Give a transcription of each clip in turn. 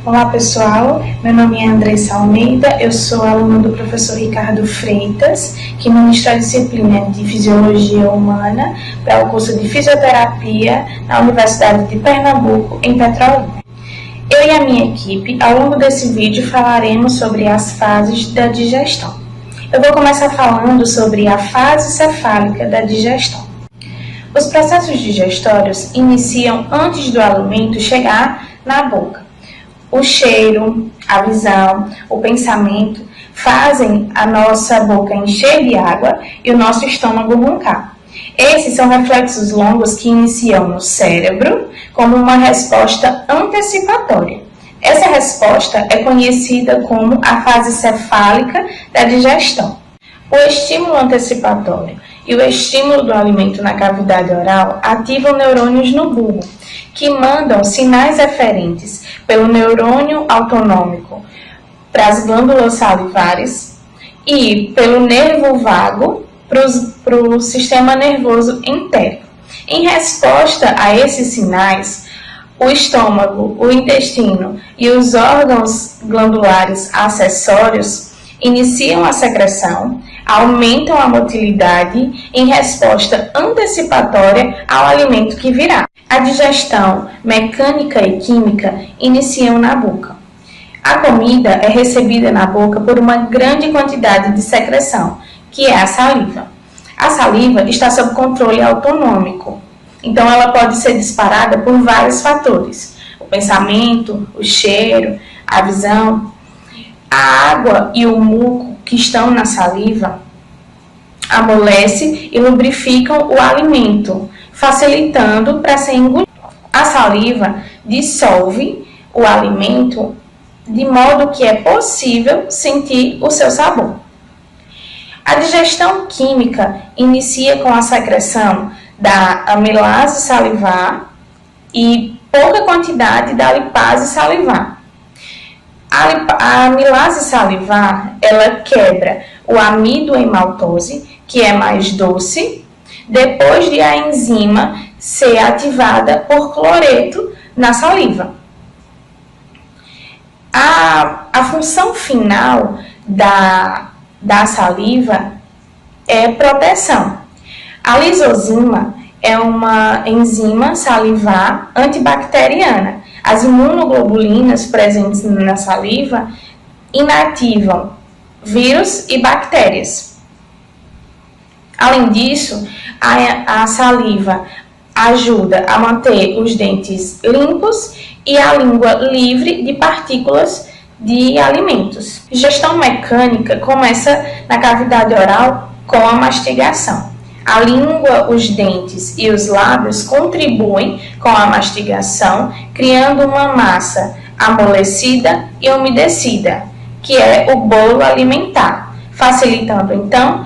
Olá pessoal, meu nome é Andressa Almeida, eu sou aluna do professor Ricardo Freitas, que ministra a disciplina de Fisiologia Humana para o curso de Fisioterapia na Universidade de Pernambuco, em Petrolina. Eu e a minha equipe, ao longo desse vídeo, falaremos sobre as fases da digestão. Eu vou começar falando sobre a fase cefálica da digestão. Os processos digestórios iniciam antes do alimento chegar na boca. O cheiro, a visão, o pensamento fazem a nossa boca encher de água e o nosso estômago roncar. Esses são reflexos longos que iniciam no cérebro como uma resposta antecipatória. Essa resposta é conhecida como a fase cefálica da digestão. O estímulo antecipatório e o estímulo do alimento na cavidade oral ativam neurônios no bulbo, que mandam sinais eferentes pelo neurônio autonômico para as glândulas salivares e pelo nervo vago para o sistema nervoso entérico. Em resposta a esses sinais, o estômago, o intestino e os órgãos glandulares acessórios iniciam a secreção, aumentam a motilidade em resposta antecipatória ao alimento que virá. A digestão mecânica e química iniciam na boca. A comida é recebida na boca por uma grande quantidade de secreção, que é a saliva. A saliva está sob controle autonômico, então ela pode ser disparada por vários fatores: o pensamento, o cheiro, a visão. A água e o muco que estão na saliva amolece e lubrificam o alimento, facilitando para ser engolido. A saliva dissolve o alimento de modo que é possível sentir o seu sabor. A digestão química inicia com a secreção da amilase salivar e pouca quantidade da lipase salivar. A amilase salivar, ela quebra o amido em maltose, que é mais doce, depois de a enzima ser ativada por cloreto na saliva. A função final da saliva é proteção. A lisozima é uma enzima salivar antibacteriana. As imunoglobulinas presentes na saliva inativam vírus e bactérias. Além disso, a saliva ajuda a manter os dentes limpos e a língua livre de partículas de alimentos. Digestão mecânica começa na cavidade oral com a mastigação. A língua, os dentes e os lábios contribuem com a mastigação, criando uma massa amolecida e umedecida, que é o bolo alimentar, facilitando então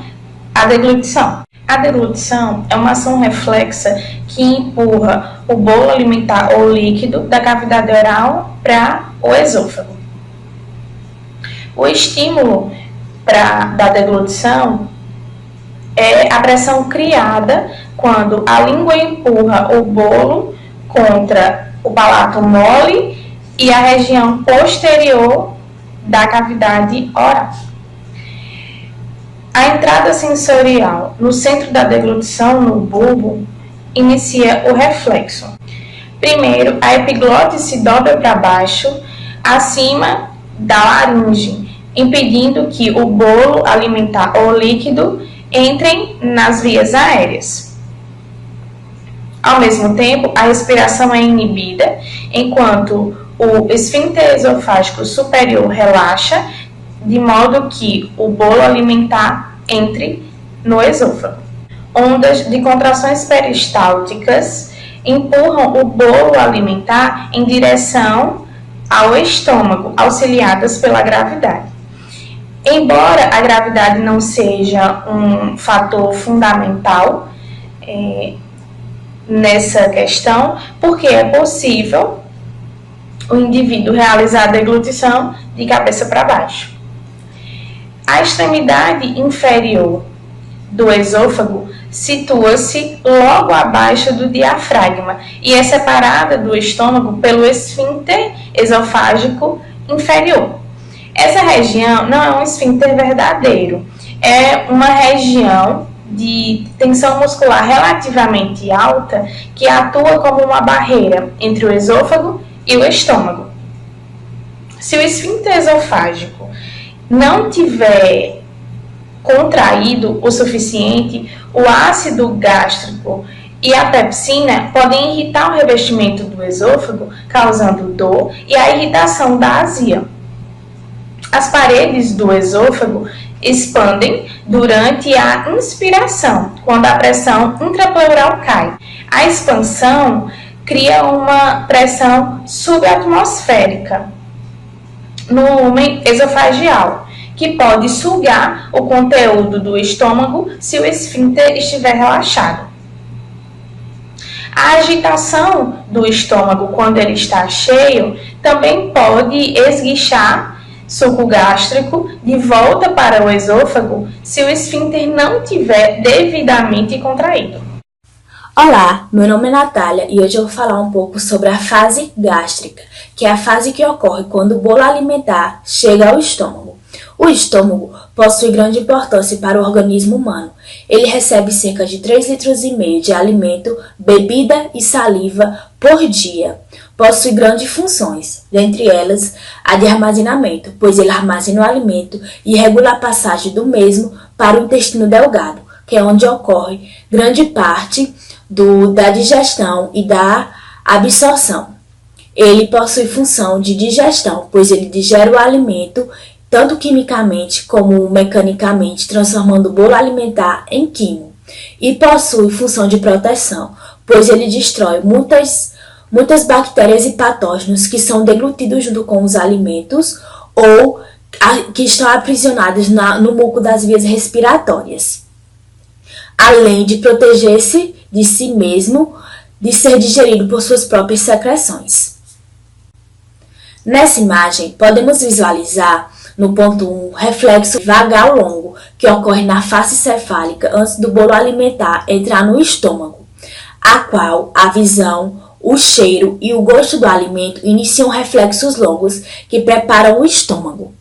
a deglutição. A deglutição é uma ação reflexa que empurra o bolo alimentar ou líquido da cavidade oral para o esôfago. O estímulo da deglutição é a pressão criada quando a língua empurra o bolo contra o palato mole e a região posterior da cavidade oral. A entrada sensorial no centro da deglutição, no bulbo, inicia o reflexo. Primeiro, a epiglote se dobra para baixo, acima da laringe, impedindo que o bolo alimentar ou líquido entrem nas vias aéreas. Ao mesmo tempo, a respiração é inibida, enquanto o esfíncter esofágico superior relaxa, de modo que o bolo alimentar entre no esôfago. Ondas de contrações peristálticas empurram o bolo alimentar em direção ao estômago, auxiliadas pela gravidade. Embora a gravidade não seja um fator fundamental nessa questão, porque é possível o indivíduo realizar a deglutição de cabeça para baixo. A extremidade inferior do esôfago situa-se logo abaixo do diafragma e é separada do estômago pelo esfíncter esofágico inferior. Essa região não é um esfíncter verdadeiro, é uma região de tensão muscular relativamente alta que atua como uma barreira entre o esôfago e o estômago. Se o esfíncter esofágico não tiver contraído o suficiente, o ácido gástrico e a pepsina podem irritar o revestimento do esôfago, causando dor e a irritação da azia. As paredes do esôfago expandem durante a inspiração, quando a pressão intrapleural cai. A expansão cria uma pressão subatmosférica no lumen esofagial, que pode sugar o conteúdo do estômago se o esfíncter estiver relaxado. A agitação do estômago quando ele está cheio também pode esguichar suco gástrico de volta para o esôfago se o esfíncter não tiver devidamente contraído. Olá, meu nome é Natália e hoje eu vou falar um pouco sobre a fase gástrica, que é a fase que ocorre quando o bolo alimentar chega ao estômago. O estômago possui grande importância para o organismo humano. Ele recebe cerca de 3,5 litros de alimento, bebida e saliva por dia. Possui grandes funções, dentre elas a de armazenamento, pois ele armazena o alimento e regula a passagem do mesmo para o intestino delgado, que é onde ocorre grande parte da digestão e da absorção. Ele possui função de digestão, pois ele digere o alimento tanto quimicamente como mecanicamente, transformando o bolo alimentar em quimo. E possui função de proteção, pois ele destrói muitas bactérias e patógenos que são deglutidos junto com os alimentos ou que estão aprisionados no muco das vias respiratórias. Além de proteger-se de si mesmo, de ser digerido por suas próprias secreções. Nessa imagem, podemos visualizar, no ponto 1, reflexo vagal longo, que ocorre na face cefálica antes do bolo alimentar entrar no estômago, a qual a visão, o cheiro e o gosto do alimento iniciam reflexos longos que preparam o estômago.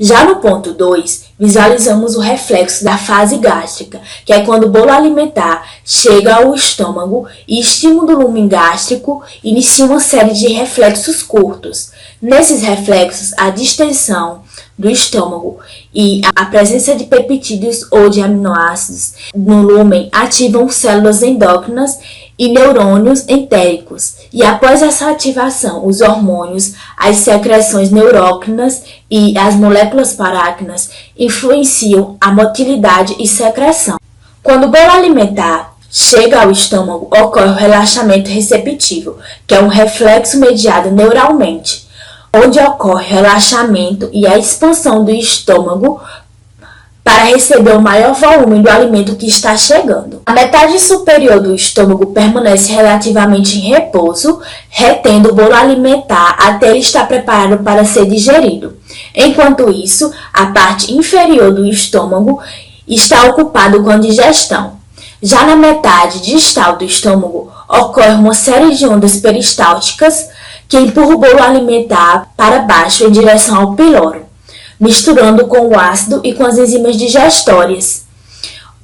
Já no ponto 2, visualizamos o reflexo da fase gástrica, que é quando o bolo alimentar chega ao estômago e estímulo do lumen gástrico inicia uma série de reflexos curtos. Nesses reflexos, a distensão do estômago e a presença de peptídeos ou de aminoácidos no lumen ativam células endócrinas e neurônios entéricos. E após essa ativação, os hormônios, as secreções neurócrinas e as moléculas paráquinas influenciam a motilidade e secreção. Quando o bolo alimentar chega ao estômago, ocorre o relaxamento receptivo, que é um reflexo mediado neuralmente, onde ocorre relaxamento e a expansão do estômago para receber o maior volume do alimento que está chegando. A metade superior do estômago permanece relativamente em repouso, retendo o bolo alimentar até ele estar preparado para ser digerido. Enquanto isso, a parte inferior do estômago está ocupada com a digestão. Já na metade distal do estômago, ocorre uma série de ondas peristálticas que empurram o bolo alimentar para baixo em direção ao piloro, misturando com o ácido e com as enzimas digestórias.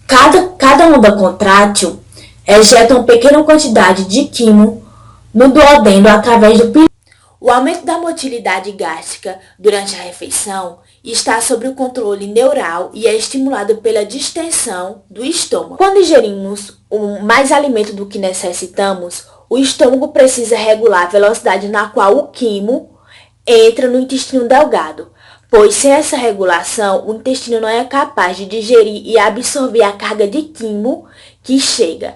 Cada onda contrátil ejeta uma pequena quantidade de quimo no duodeno através do piloro. O aumento da motilidade gástrica durante a refeição está sob o controle neural e é estimulado pela distensão do estômago. Quando ingerimos mais alimento do que necessitamos, o estômago precisa regular a velocidade na qual o quimo entra no intestino delgado, pois sem essa regulação, o intestino não é capaz de digerir e absorver a carga de quimo que chega.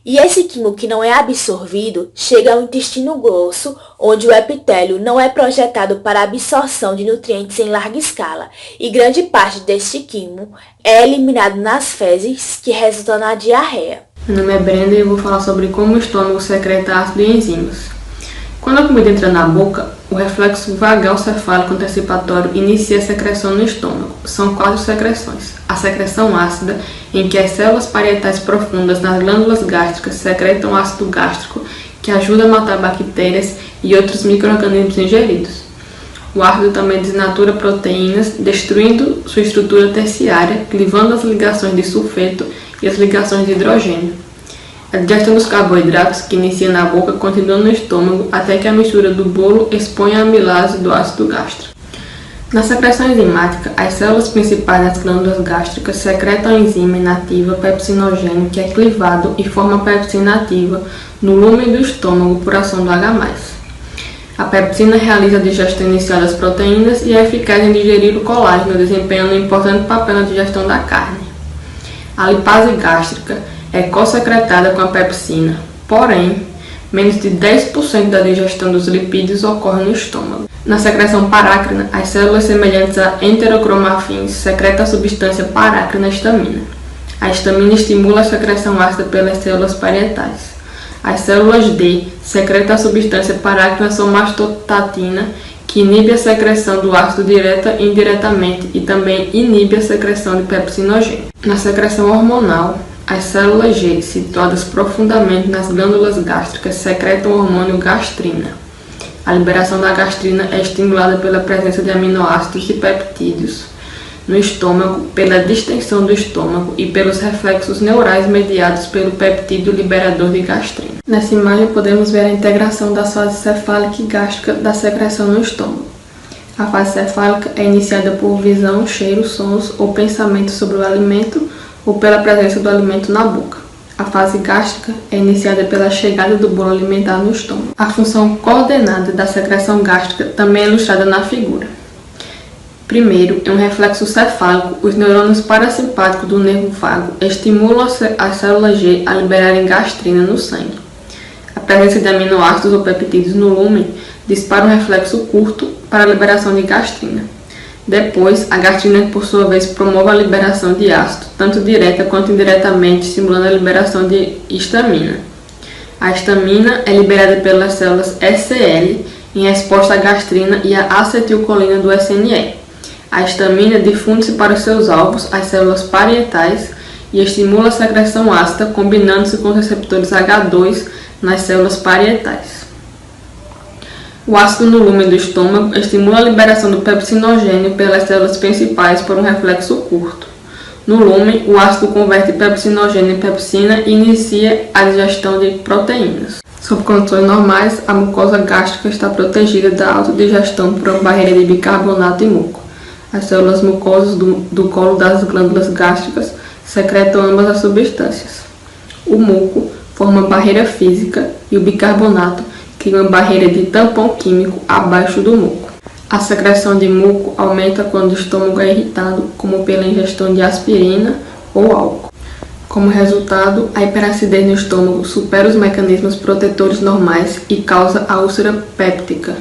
E esse quimo que não é absorvido chega ao intestino grosso, onde o epitélio não é projetado para a absorção de nutrientes em larga escala, e grande parte deste quimo é eliminado nas fezes, que resulta na diarreia. Meu nome é Brenda e eu vou falar sobre como o estômago secreta ácido e enzimas. Quando a comida entra na boca, O reflexo vagal cefálico antecipatório inicia a secreção no estômago. São 4 secreções. A secreção ácida, em que as células parietais profundas nas glândulas gástricas secretam ácido gástrico, que ajuda a matar bactérias e outros micro-organismos ingeridos. O ácido também desnatura proteínas, destruindo sua estrutura terciária, clivando as ligações de sulfeto e as ligações de hidrogênio. A digestão dos carboidratos, que inicia na boca, continua no estômago até que a mistura do bolo exponha a amilase do ácido gástrico. Na secreção enzimática, as células principais das glândulas gástricas secretam a enzima inativa pepsinogênio, que é clivado e forma pepsina ativa no lúmen do estômago por ação do H+. A pepsina realiza a digestão inicial das proteínas e é eficaz em digerir o colágeno, desempenhando um importante papel na digestão da carne. A lipase gástrica é co-secretada com a pepsina, porém, menos de 10% da digestão dos lipídios ocorre no estômago. Na secreção parácrina, as células semelhantes a enterocromafins secretam a substância parácrina histamina. A histamina estimula a secreção ácida pelas células parietais. As células D secretam a substância parácrina somatostatina, que inibe a secreção do ácido direta e indiretamente e também inibe a secreção de pepsinogênio. Na secreção hormonal, as células G, situadas profundamente nas glândulas gástricas, secretam o hormônio gastrina. A liberação da gastrina é estimulada pela presença de aminoácidos e peptídeos no estômago, pela distensão do estômago e pelos reflexos neurais mediados pelo peptídeo liberador de gastrina. Nessa imagem podemos ver a integração da fase cefálica e gástrica da secreção no estômago. A fase cefálica é iniciada por visão, cheiro, sons ou pensamento sobre o alimento ou pela presença do alimento na boca. A fase gástrica é iniciada pela chegada do bolo alimentar no estômago. A função coordenada da secreção gástrica também é ilustrada na figura. Primeiro, em um reflexo cefálico, os neurônios parasimpáticos do nervo vago estimulam as células G a liberarem gastrina no sangue. A presença de aminoácidos ou peptídeos no lúmen dispara um reflexo curto para a liberação de gastrina. Depois, a gastrina, por sua vez, promove a liberação de ácido, tanto direta quanto indiretamente, estimulando a liberação de histamina. A histamina é liberada pelas células SCL em resposta à gastrina e à acetilcolina do SNE. A histamina difunde-se para os seus alvos, as células parietais, e estimula a secreção ácida, combinando-se com os receptores H2 nas células parietais. O ácido no lúmen do estômago estimula a liberação do pepsinogênio pelas células principais por um reflexo curto. No lúmen, o ácido converte pepsinogênio em pepsina e inicia a digestão de proteínas. Sob condições normais, a mucosa gástrica está protegida da autodigestão por uma barreira de bicarbonato e muco. As células mucosas do colo das glândulas gástricas secretam ambas as substâncias. O muco forma barreira física e o bicarbonato cria uma barreira de tampão químico abaixo do muco. A secreção de muco aumenta quando o estômago é irritado, como pela ingestão de aspirina ou álcool. Como resultado, a hiperacidez no estômago supera os mecanismos protetores normais e causa a úlcera péptica.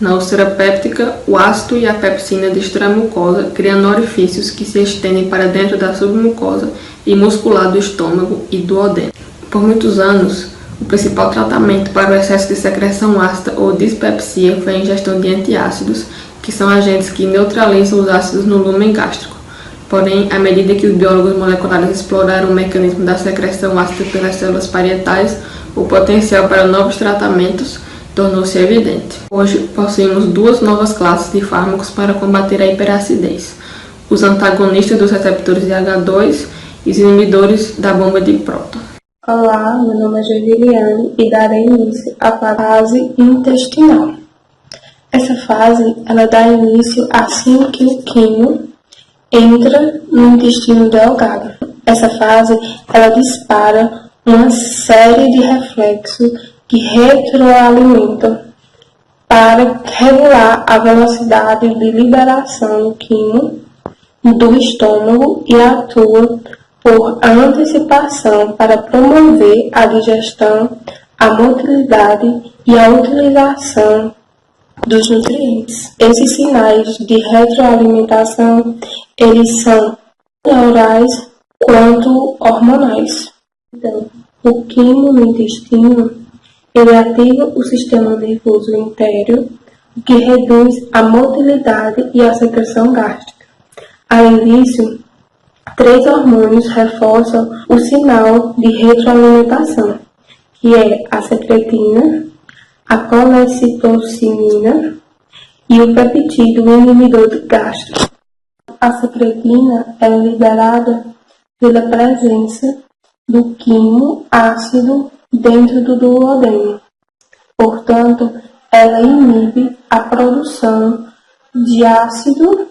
Na úlcera péptica, o ácido e a pepsina destroem a mucosa, criando orifícios que se estendem para dentro da submucosa e muscular do estômago e do duodeno. Por muitos anos, o principal tratamento para o excesso de secreção ácida ou dispepsia foi a ingestão de antiácidos, que são agentes que neutralizam os ácidos no lúmen gástrico. Porém, à medida que os biólogos moleculares exploraram o mecanismo da secreção ácida pelas células parietais, o potencial para novos tratamentos tornou-se evidente. Hoje, possuímos 2 novas classes de fármacos para combater a hiperacidez: os antagonistas dos receptores de H2 e os inibidores da bomba de próton. Olá, meu nome é Joviliane e darei início à fase intestinal. Essa fase, ela dá início assim que o quimo entra no intestino delgado. Essa fase, ela dispara uma série de reflexos que retroalimentam para regular a velocidade de liberação do quimo do estômago e atua por antecipação para promover a digestão, a motilidade e a utilização dos nutrientes. Esses sinais de retroalimentação, eles são neurais quanto hormonais. Então, o quimo no intestino, ele ativa o sistema nervoso entéreo, que reduz a motilidade e a secreção gástrica. Além disso, 3 hormônios reforçam o sinal de retroalimentação, que é a secretina, a colecistocinina e o peptídeo inibidor gástrico. A secretina é liberada pela presença do quimo ácido dentro do duodeno. Portanto, ela inibe a produção de ácido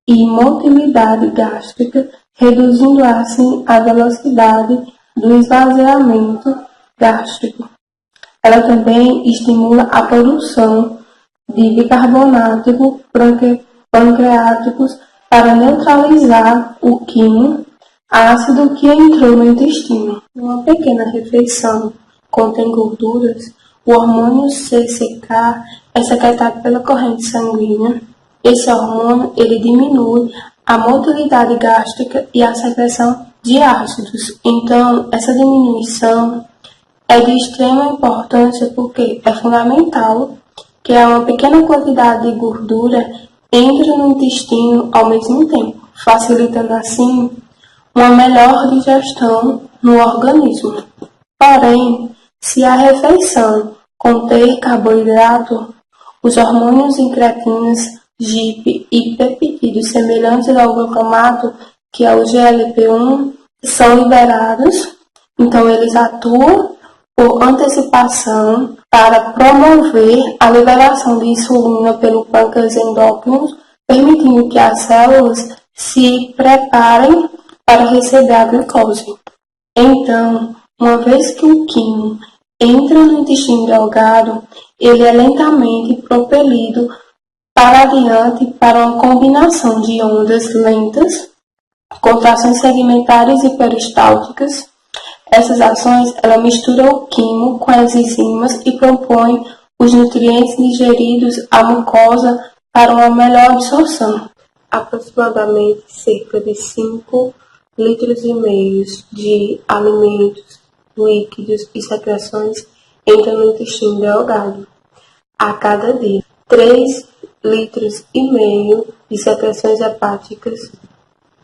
e motilidade gástrica, reduzindo assim a velocidade do esvaziamento gástrico. Ela também estimula a produção de bicarbonato pancreáticos para neutralizar o quimo ácido que entrou no intestino. Uma pequena refeição contém gorduras, o hormônio CCK é secretado pela corrente sanguínea. Esse hormônio ele diminui a motilidade gástrica e a secreção de ácidos. Então, essa diminuição é de extrema importância porque é fundamental que uma pequena quantidade de gordura entre no intestino ao mesmo tempo, facilitando assim uma melhor digestão no organismo. Porém, se a refeição conter carboidrato, os hormônios incretinas, GIP e peptídeos semelhantes ao glutamato, que é o GLP-1, são liberados, então eles atuam por antecipação para promover a liberação de insulina pelo pâncreas endócrino, permitindo que as células se preparem para receber a glicose. Então, uma vez que o quimo entra no intestino delgado, ele é lentamente propelido para adiante para uma combinação de ondas lentas, contrações segmentares e peristálticas. Essas ações ela misturam o quimo com as enzimas e propõem os nutrientes digeridos à mucosa para uma melhor absorção. Aproximadamente cerca de 5,5 litros de alimentos, líquidos e secreções entram no intestino delgado a cada dia. 3,5 litros de secreções hepáticas,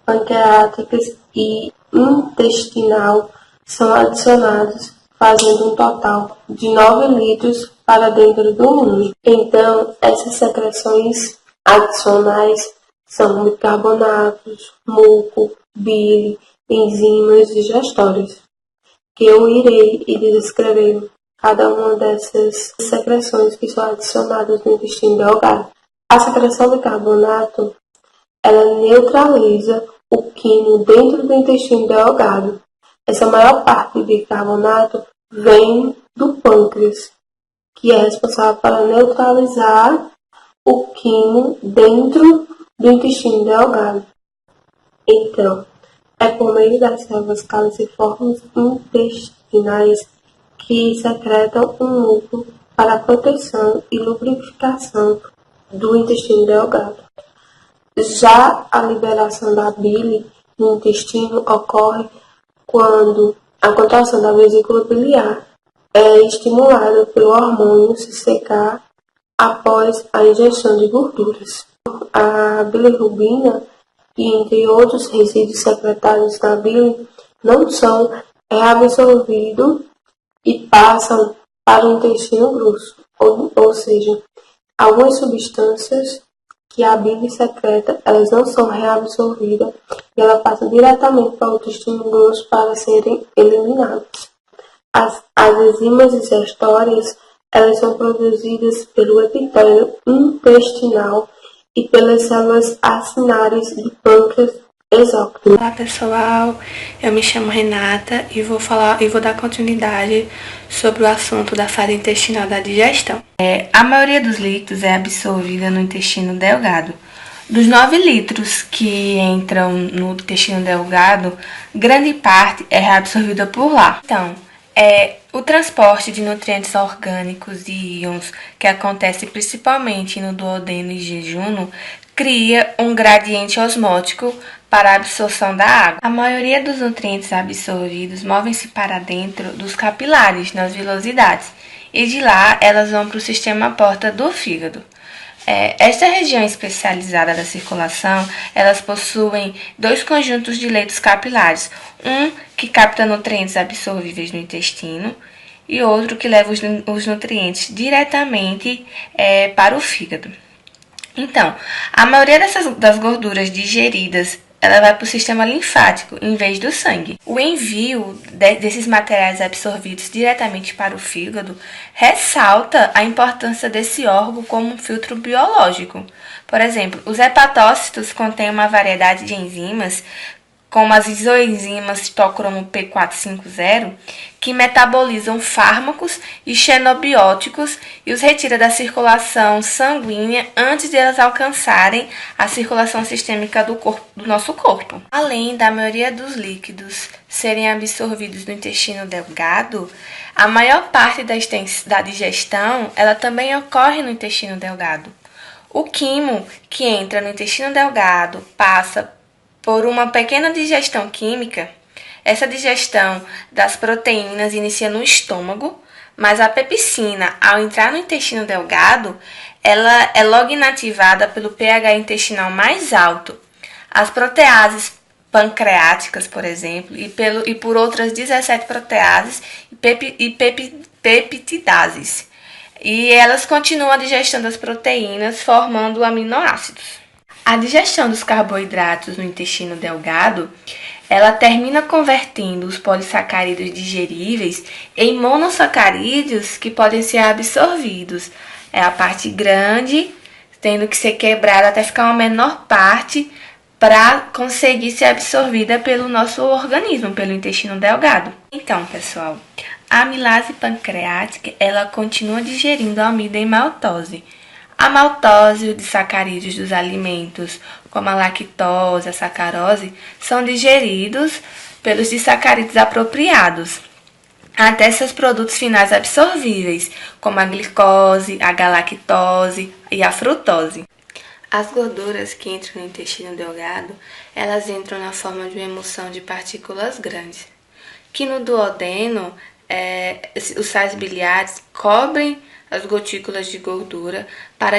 pancreáticas e intestinal são adicionados, fazendo um total de 9 litros para dentro do rim. Então, essas secreções adicionais são bicarbonatos, muco, bile, enzimas digestórias, que eu irei descrever cada uma dessas secreções que são adicionadas no intestino delgado. A secreção de carbonato, ela neutraliza o quimo dentro do intestino delgado. Essa maior parte de bicarbonato vem do pâncreas, que é responsável por neutralizar o quimo dentro do intestino delgado. Então, é por meio das células caliciformes intestinais que secretam um muco para a proteção e lubrificação do intestino delgado. Já a liberação da bile no intestino ocorre quando a contração da vesícula biliar é estimulada pelo hormônio CCK após a ingestão de gorduras. A bilirrubina e entre outros resíduos secretados na bile não são reabsorvidos e passam para o intestino grosso, ou seja, algumas substâncias que a bile secreta, elas não são reabsorvidas e ela passa diretamente para o intestino grosso para serem eliminadas. As enzimas digestórias, elas são produzidas pelo epitélio intestinal e pelas células acinárias do pâncreas exócrino. Olá pessoal, eu me chamo Renata e vou dar continuidade sobre o assunto da fase intestinal da digestão. A maioria dos líquidos é absorvida no intestino delgado. Dos 9 litros que entram no intestino delgado, grande parte é reabsorvida por lá. Então, o transporte de nutrientes orgânicos e íons, que acontece principalmente no duodeno e jejunum, cria um gradiente osmótico para a absorção da água. A maioria dos nutrientes absorvidos movem-se para dentro dos capilares, nas vilosidades, e de lá elas vão para o sistema porta do fígado. Esta região especializada da circulação, elas possuem dois conjuntos de leitos capilares, um que capta nutrientes absorvíveis no intestino e outro que leva os nutrientes diretamente para o fígado. Então, a maioria das gorduras digeridas, ela vai para o sistema linfático em vez do sangue. O envio desses materiais absorvidos diretamente para o fígado ressalta a importância desse órgão como um filtro biológico. Por exemplo, os hepatócitos contêm uma variedade de enzimas, como as isoenzimas tocromo P450, que metabolizam fármacos e xenobióticos e os retira da circulação sanguínea antes de elas alcançarem a circulação sistêmica do nosso corpo. Além da maioria dos líquidos serem absorvidos no intestino delgado, a maior parte da digestão ela também ocorre no intestino delgado. O quimo que entra no intestino delgado passa por uma pequena digestão química. Essa digestão das proteínas inicia no estômago, mas a pepsina, ao entrar no intestino delgado, ela é logo inativada pelo pH intestinal mais alto. As proteases pancreáticas, por exemplo, e por outras 17 proteases e peptidases. E elas continuam a digestão das proteínas, formando aminoácidos. A digestão dos carboidratos no intestino delgado, ela termina convertendo os polissacarídeos digeríveis em monossacarídeos que podem ser absorvidos. É a parte grande tendo que ser quebrada até ficar uma menor parte para conseguir ser absorvida pelo nosso organismo, pelo intestino delgado. Então, pessoal, a amilase pancreática, ela continua digerindo a amida em maltose. A maltose e os disacarídeos dos alimentos, como a lactose, a sacarose, são digeridos pelos disacarídeos apropriados, até seus produtos finais absorvíveis, como a glicose, a galactose e a frutose. As gorduras que entram no intestino delgado, elas entram na forma de uma emulsão de partículas grandes, que no duodeno, os sais biliares cobrem as gotículas de gordura para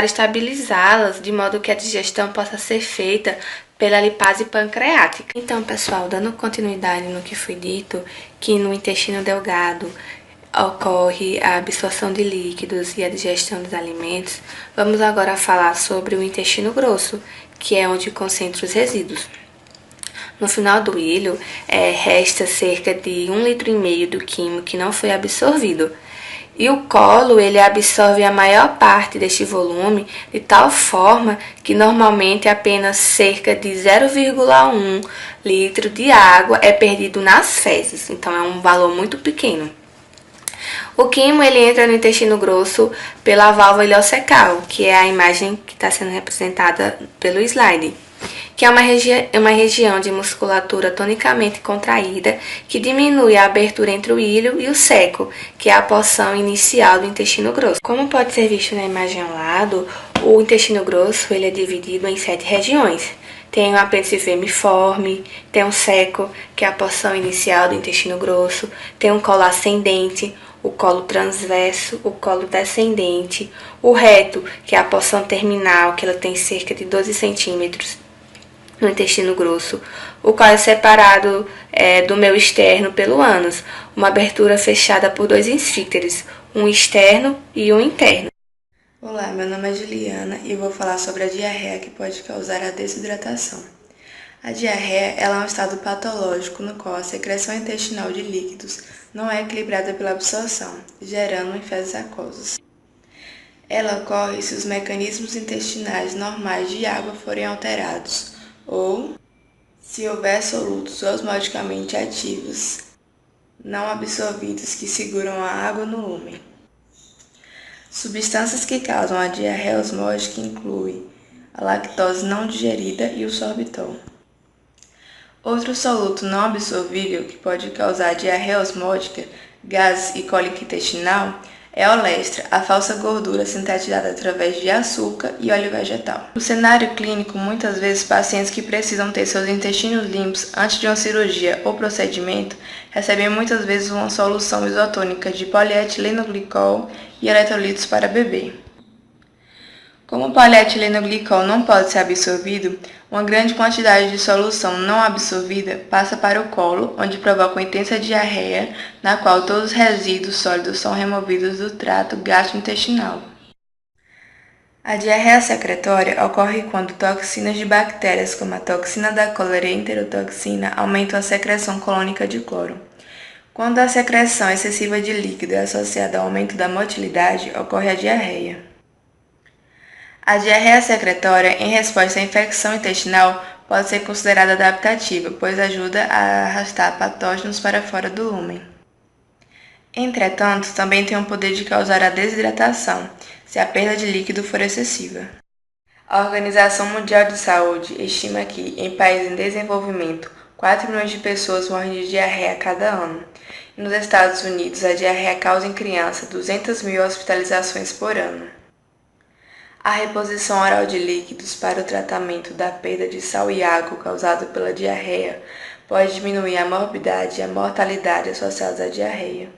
estabilizá-las, de modo que a digestão possa ser feita pela lipase pancreática. Então, pessoal, dando continuidade no que foi dito, que no intestino delgado ocorre a absorção de líquidos e a digestão dos alimentos, vamos agora falar sobre o intestino grosso, que é onde concentra os resíduos. No final do ilho, resta cerca de 1,5 litro do quimo que não foi absorvido. E o colo, ele absorve a maior parte deste volume de tal forma que normalmente apenas cerca de 0,1 litro de água é perdido nas fezes. Então é um valor muito pequeno. O quimo, ele entra no intestino grosso pela válvula ileocecal, que é a imagem que está sendo representada pelo slide, que é uma região de musculatura tonicamente contraída que diminui a abertura entre o ilho e o ceco, que é a porção inicial do intestino grosso. Como pode ser visto na imagem ao lado, o intestino grosso ele é dividido em 7 regiões. Tem o apêndice vermiforme, tem um ceco, que é a porção inicial do intestino grosso, tem um colo ascendente, o colo transverso, o colo descendente, o reto, que é a porção terminal, que ela tem cerca de 12 centímetros no intestino grosso, o qual é separado do meio externo pelo ânus, uma abertura fechada por 2 esfíncteres, um externo e um interno. Olá, meu nome é Juliana e vou falar sobre a diarreia que pode causar a desidratação. A diarreia ela é um estado patológico no qual a secreção intestinal de líquidos não é equilibrada pela absorção, gerando fezes aquosas. Ela ocorre se os mecanismos intestinais normais de água forem alterados ou se houver solutos osmoticamente ativos não absorvidos que seguram a água no lumen. Substâncias que causam a diarreia osmótica incluem a lactose não digerida e o sorbitol. Outro soluto não absorvível que pode causar diarreia osmótica, gases e cólica intestinal É a olestra, a falsa gordura sintetizada através de açúcar e óleo vegetal. No cenário clínico, muitas vezes pacientes que precisam ter seus intestinos limpos antes de uma cirurgia ou procedimento recebem muitas vezes uma solução isotônica de polietileno-glicol e eletrolitos para beber. Como o polietileno-glicol não pode ser absorvido, uma grande quantidade de solução não absorvida passa para o colo, onde provoca uma intensa diarreia, na qual todos os resíduos sólidos são removidos do trato gastrointestinal. A diarreia secretória ocorre quando toxinas de bactérias, como a toxina da cólera e a enterotoxina, aumentam a secreção colônica de cloro. Quando a secreção excessiva de líquido é associada ao aumento da motilidade, ocorre a diarreia. A diarreia secretória, em resposta à infecção intestinal, pode ser considerada adaptativa, pois ajuda a arrastar patógenos para fora do lúmen. Entretanto, também tem o poder de causar a desidratação, se a perda de líquido for excessiva. A Organização Mundial de Saúde estima que, em países em desenvolvimento, 4 milhões de pessoas morrem de diarreia a cada ano. E nos Estados Unidos, a diarreia causa em criança 200 mil hospitalizações por ano. A reposição oral de líquidos para o tratamento da perda de sal e água causada pela diarreia pode diminuir a morbidade e a mortalidade associadas à diarreia.